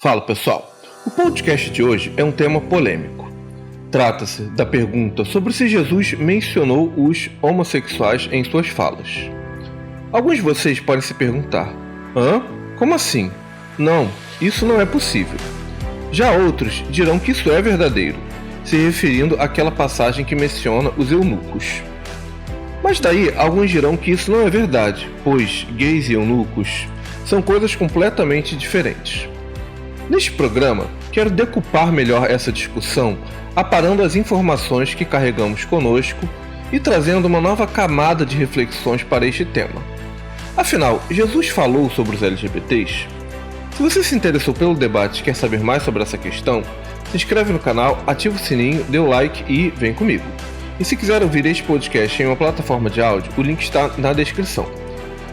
Fala pessoal, o podcast de hoje é um tema polêmico. Trata-se da pergunta sobre se Jesus mencionou os homossexuais em suas falas. Alguns de vocês podem se perguntar: Como assim? Não, isso não é possível. Já outros dirão que isso é verdadeiro, se referindo àquela passagem que menciona os eunucos. Mas daí alguns dirão que isso não é verdade, pois gays e eunucos são coisas completamente diferentes. Neste programa, quero decupar melhor essa discussão, aparando as informações que carregamos conosco e trazendo uma nova camada de reflexões para este tema. Afinal, Jesus falou sobre os LGBTs? Se você se interessou pelo debate e quer saber mais sobre essa questão, se inscreve no canal, ativa o sininho, dê o like e vem comigo. E se quiser ouvir este podcast em uma plataforma de áudio, o link está na descrição.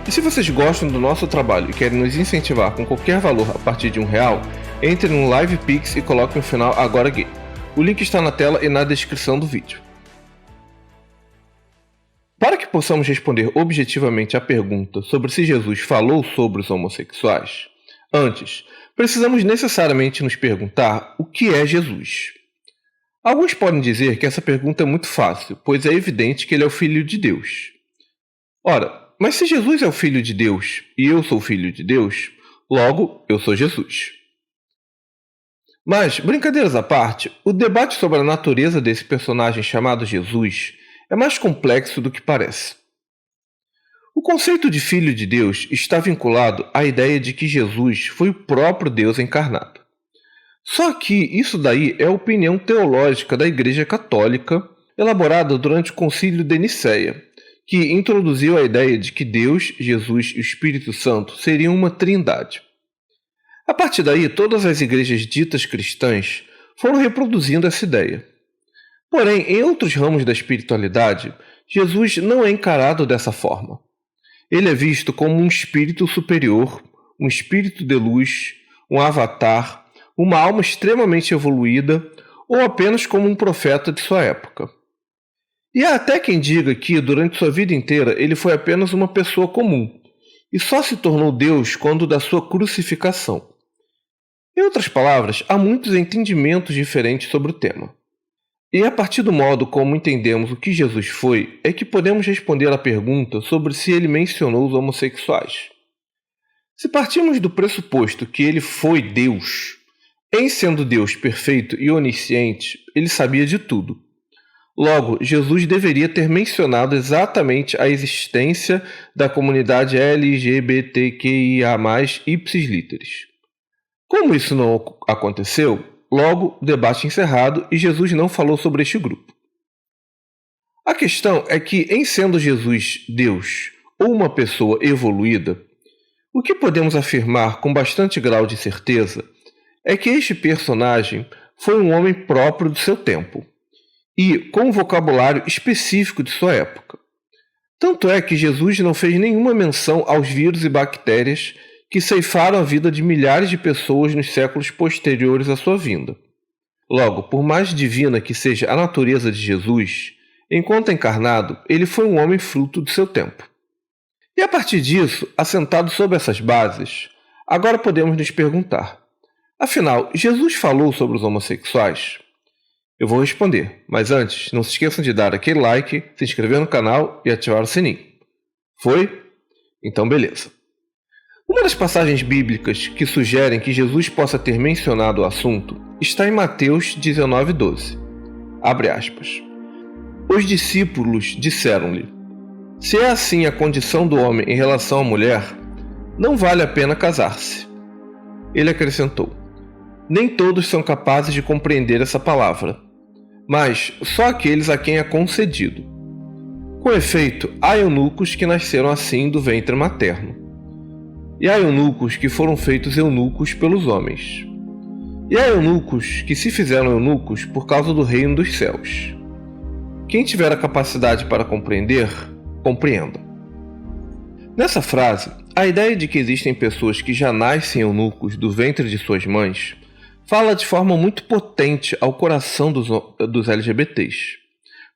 E se vocês gostam do nosso trabalho e querem nos incentivar com qualquer valor a partir de R$1, entre no Live Pix e coloque no final Agora Gay. O link está na tela e na descrição do vídeo. Para que possamos responder objetivamente à pergunta sobre se Jesus falou sobre os homossexuais, antes, precisamos necessariamente nos perguntar o que é Jesus. Alguns podem dizer que essa pergunta é muito fácil, pois é evidente que ele é o Filho de Deus. Ora, mas se Jesus é o Filho de Deus e eu sou o Filho de Deus, logo eu sou Jesus. Mas, brincadeiras à parte, o debate sobre a natureza desse personagem chamado Jesus é mais complexo do que parece. O conceito de Filho de Deus está vinculado à ideia de que Jesus foi o próprio Deus encarnado. Só que isso daí é a opinião teológica da Igreja Católica, elaborada durante o Concílio de Nicéia, que introduziu a ideia de que Deus, Jesus e o Espírito Santo seriam uma trindade. A partir daí, todas as igrejas ditas cristãs foram reproduzindo essa ideia. Porém, em outros ramos da espiritualidade, Jesus não é encarado dessa forma. Ele é visto como um espírito superior, um espírito de luz, um avatar, uma alma extremamente evoluída ou apenas como um profeta de sua época. E há até quem diga que, durante sua vida inteira, ele foi apenas uma pessoa comum e só se tornou Deus quando da sua crucificação. Em outras palavras, há muitos entendimentos diferentes sobre o tema. E a partir do modo como entendemos o que Jesus foi, é que podemos responder à pergunta sobre se ele mencionou os homossexuais. Se partimos do pressuposto que ele foi Deus, em sendo Deus perfeito e onisciente, ele sabia de tudo. Logo, Jesus deveria ter mencionado exatamente a existência da comunidade LGBTQIA+, ipsis literis. Como isso não aconteceu, logo, debate encerrado e Jesus não falou sobre este grupo. A questão é que, em sendo Jesus Deus ou uma pessoa evoluída, o que podemos afirmar com bastante grau de certeza é que este personagem foi um homem próprio do seu tempo e com um vocabulário específico de sua época. Tanto é que Jesus não fez nenhuma menção aos vírus e bactérias que ceifaram a vida de milhares de pessoas nos séculos posteriores à sua vinda. Logo, por mais divina que seja a natureza de Jesus, enquanto encarnado, ele foi um homem fruto do seu tempo. E a partir disso, assentado sobre essas bases, agora podemos nos perguntar: afinal, Jesus falou sobre os homossexuais? Eu vou responder, mas antes, não se esqueçam de dar aquele like, se inscrever no canal e ativar o sininho. Foi? Então beleza. Uma das passagens bíblicas que sugerem que Jesus possa ter mencionado o assunto está em Mateus 19:12. Abre aspas. Os discípulos disseram-lhe: se é assim a condição do homem em relação à mulher, não vale a pena casar-se. Ele acrescentou: nem todos são capazes de compreender essa palavra, mas só aqueles a quem é concedido. Com efeito, há eunucos que nasceram assim do ventre materno. E há eunucos que foram feitos eunucos pelos homens. E há eunucos que se fizeram eunucos por causa do reino dos céus. Quem tiver a capacidade para compreender, compreenda. Nessa frase, a ideia de que existem pessoas que já nascem eunucos do ventre de suas mães fala de forma muito potente ao coração dos LGBTs,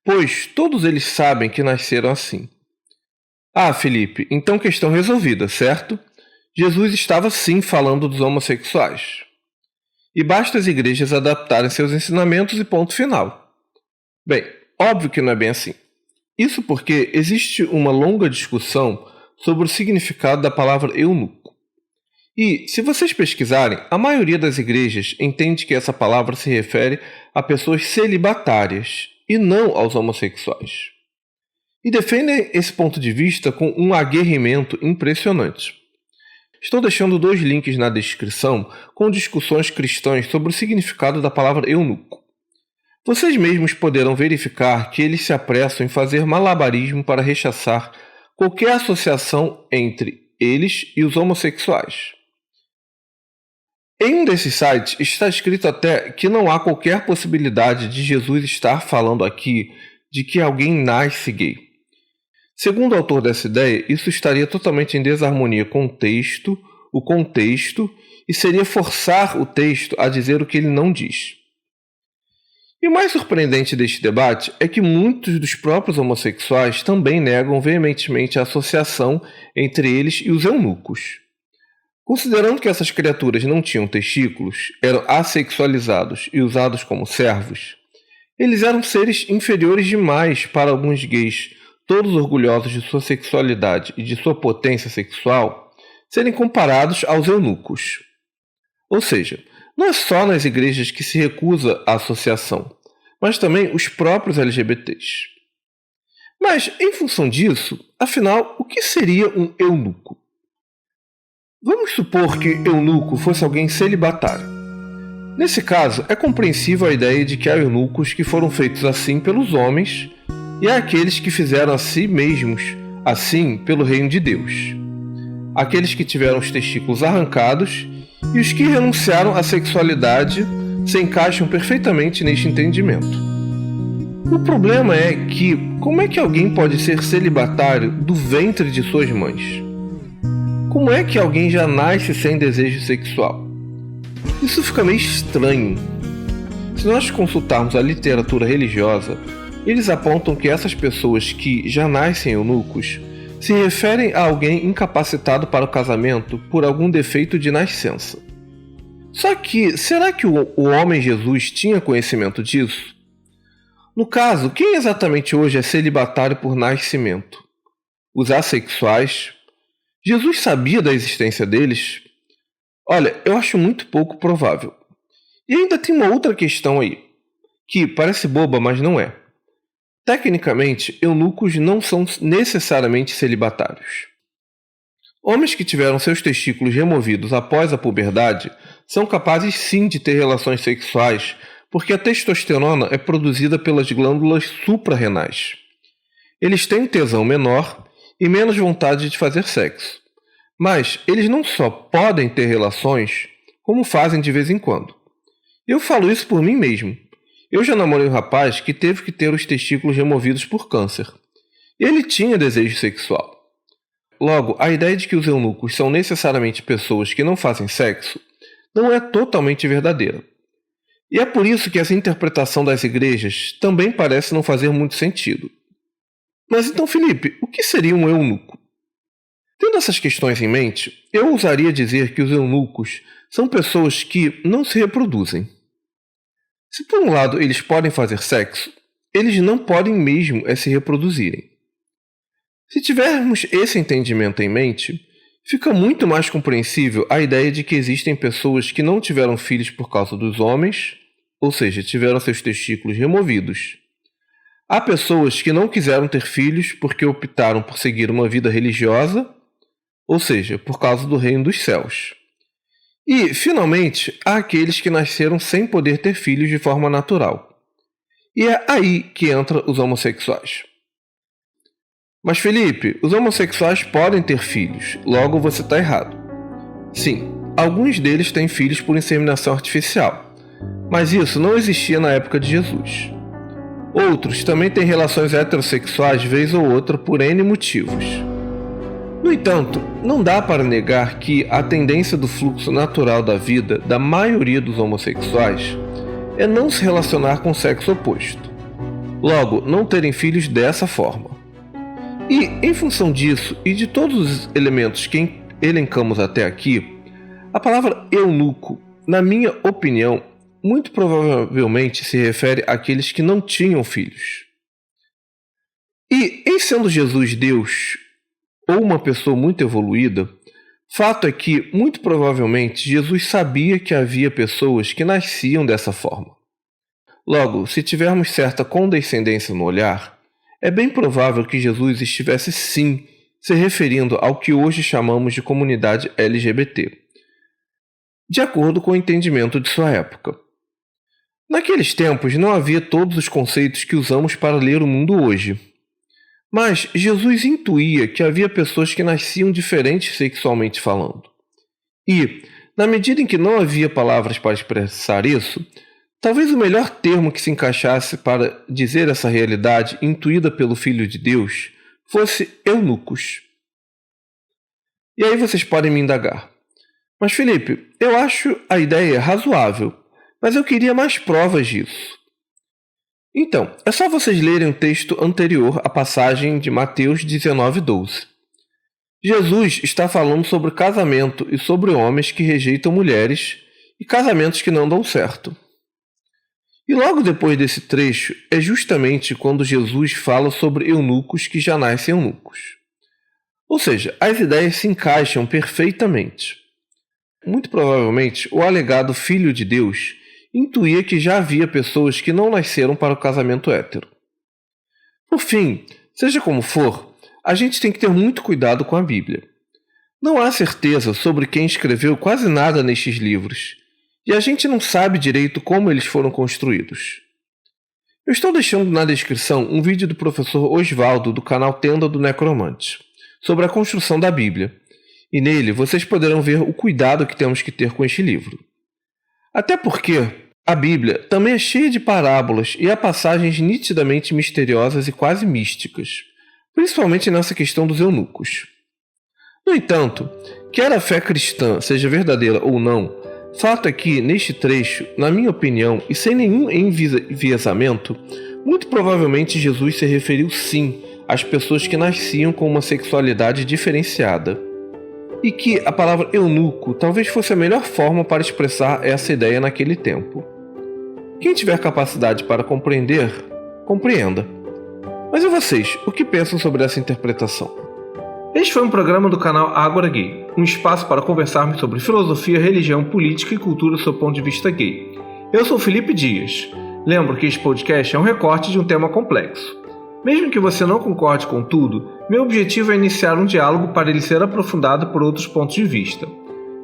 pois todos eles sabem que nasceram assim. Ah, Felipe, então questão resolvida, certo? Jesus estava sim falando dos homossexuais. e basta as igrejas adaptarem seus ensinamentos e ponto final. Bem, óbvio que não é bem assim. Isso porque existe uma longa discussão sobre o significado da palavra eunuco. E, se vocês pesquisarem, a maioria das igrejas entende que essa palavra se refere a pessoas celibatárias e não aos homossexuais. E defendem esse ponto de vista com um aguerrimento impressionante. Estou deixando 2 links na descrição com discussões cristãs sobre o significado da palavra eunuco. Vocês mesmos poderão verificar que eles se apressam em fazer malabarismo para rechaçar qualquer associação entre eles e os homossexuais. Em um desses sites está escrito até que não há qualquer possibilidade de Jesus estar falando aqui de que alguém nasce gay. Segundo o autor dessa ideia, isso estaria totalmente em desarmonia com o contexto, e seria forçar o texto a dizer o que ele não diz. E o mais surpreendente deste debate é que muitos dos próprios homossexuais também negam veementemente a associação entre eles e os eunucos. Considerando que essas criaturas não tinham testículos, eram assexualizados e usados como servos, eles eram seres inferiores demais para alguns gays, todos orgulhosos de sua sexualidade e de sua potência sexual, serem comparados aos eunucos. Ou seja, não é só nas igrejas que se recusa a associação, mas também os próprios LGBTs. Mas, em função disso, afinal, o que seria um eunuco? Vamos supor que eunuco fosse alguém celibatário. Nesse caso, é compreensível a ideia de que há eunucos que foram feitos assim pelos homens e há aqueles que fizeram a si mesmos assim pelo reino de Deus. Aqueles que tiveram os testículos arrancados e os que renunciaram à sexualidade se encaixam perfeitamente neste entendimento. O problema é que, como é que alguém pode ser celibatário do ventre de suas mães? Como é que alguém já nasce sem desejo sexual? Isso fica meio estranho. Se nós consultarmos a literatura religiosa, eles apontam que essas pessoas que já nascem eunucos se referem a alguém incapacitado para o casamento por algum defeito de nascença. Só que, será que o homem Jesus tinha conhecimento disso? No caso, quem exatamente hoje é celibatário por nascimento? Os assexuais? Jesus sabia da existência deles? Olha, eu acho muito pouco provável. E ainda tem uma outra questão aí, que parece boba, mas não é. Tecnicamente, eunucos não são necessariamente celibatários. Homens que tiveram seus testículos removidos após a puberdade são capazes sim de ter relações sexuais, porque a testosterona é produzida pelas glândulas suprarrenais. Eles têm tesão menor e menos vontade de fazer sexo. Mas eles não só podem ter relações, como fazem de vez em quando. Eu falo isso por mim mesmo. Eu já namorei um rapaz que teve que ter os testículos removidos por câncer. Ele tinha desejo sexual. Logo, a ideia de que os eunucos são necessariamente pessoas que não fazem sexo não é totalmente verdadeira. E é por isso que essa interpretação das igrejas também parece não fazer muito sentido. Mas então, Felipe, o que seria um eunuco? Tendo essas questões em mente, eu ousaria dizer que os eunucos são pessoas que não se reproduzem. Se por um lado eles podem fazer sexo, eles não podem mesmo se reproduzirem. Se tivermos esse entendimento em mente, fica muito mais compreensível a ideia de que existem pessoas que não tiveram filhos por causa dos homens, ou seja, tiveram seus testículos removidos. Há pessoas que não quiseram ter filhos porque optaram por seguir uma vida religiosa, ou seja, por causa do reino dos céus. E, finalmente, há aqueles que nasceram sem poder ter filhos de forma natural. E é aí que entram os homossexuais. Mas, Felipe, os homossexuais podem ter filhos, logo você está errado. Sim, alguns deles têm filhos por inseminação artificial, mas isso não existia na época de Jesus. Outros também têm relações heterossexuais vez ou outra por N motivos. No entanto, não dá para negar que a tendência do fluxo natural da vida da maioria dos homossexuais é não se relacionar com o sexo oposto. Logo, não terem filhos dessa forma. E, em função disso e de todos os elementos que elencamos até aqui, a palavra eunuco na minha opinião, muito provavelmente se refere àqueles que não tinham filhos. E, em sendo Jesus Deus ou uma pessoa muito evoluída, fato é que, muito provavelmente, Jesus sabia que havia pessoas que nasciam dessa forma. Logo, se tivermos certa condescendência no olhar, é bem provável que Jesus estivesse sim se referindo ao que hoje chamamos de comunidade LGBT, de acordo com o entendimento de sua época. Naqueles tempos não havia todos os conceitos que usamos para ler o mundo hoje. Mas Jesus intuía que havia pessoas que nasciam diferentes sexualmente falando. E, na medida em que não havia palavras para expressar isso, talvez o melhor termo que se encaixasse para dizer essa realidade intuída pelo Filho de Deus fosse eunucos. E aí vocês podem me indagar. Mas Felipe, eu acho a ideia razoável, mas eu queria mais provas disso. Então, é só vocês lerem o texto anterior à passagem de Mateus 19:12. Jesus está falando sobre casamento e sobre homens que rejeitam mulheres e casamentos que não dão certo. E logo depois desse trecho é justamente quando Jesus fala sobre eunucos que já nascem eunucos. Ou seja, as ideias se encaixam perfeitamente. Muito provavelmente, o alegado Filho de Deus intuía que já havia pessoas que não nasceram para o casamento hétero. Por fim, seja como for, a gente tem que ter muito cuidado com a Bíblia. Não há certeza sobre quem escreveu quase nada nestes livros, e a gente não sabe direito como eles foram construídos. Eu estou deixando na descrição um vídeo do professor Osvaldo do canal Tenda do Necromante, sobre a construção da Bíblia, e nele vocês poderão ver o cuidado que temos que ter com este livro. Até porque a Bíblia também é cheia de parábolas e há passagens nitidamente misteriosas e quase místicas, principalmente nessa questão dos eunucos. No entanto, quer a fé cristã seja verdadeira ou não, fato é que, neste trecho, na minha opinião e sem nenhum enviesamento, muito provavelmente Jesus se referiu sim às pessoas que nasciam com uma sexualidade diferenciada. E que a palavra eunuco talvez fosse a melhor forma para expressar essa ideia naquele tempo. Quem tiver capacidade para compreender, compreenda. Mas e vocês, o que pensam sobre essa interpretação? Este foi um programa do canal Ágora Gay, um espaço para conversarmos sobre filosofia, religião, política e cultura sob o ponto de vista gay. Eu sou Felipe Dias. Lembro que este podcast é um recorte de um tema complexo. Mesmo que você não concorde com tudo, meu objetivo é iniciar um diálogo para ele ser aprofundado por outros pontos de vista.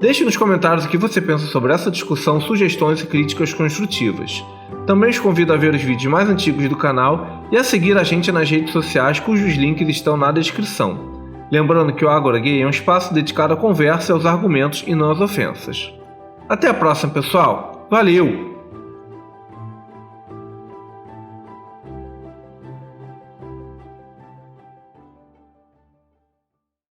Deixe nos comentários o que você pensa sobre essa discussão, sugestões e críticas construtivas. Também os convido a ver os vídeos mais antigos do canal e a seguir a gente nas redes sociais cujos links estão na descrição. Lembrando que o Ágora Gay é um espaço dedicado à conversa e aos argumentos e não às ofensas. Até a próxima, pessoal! Valeu!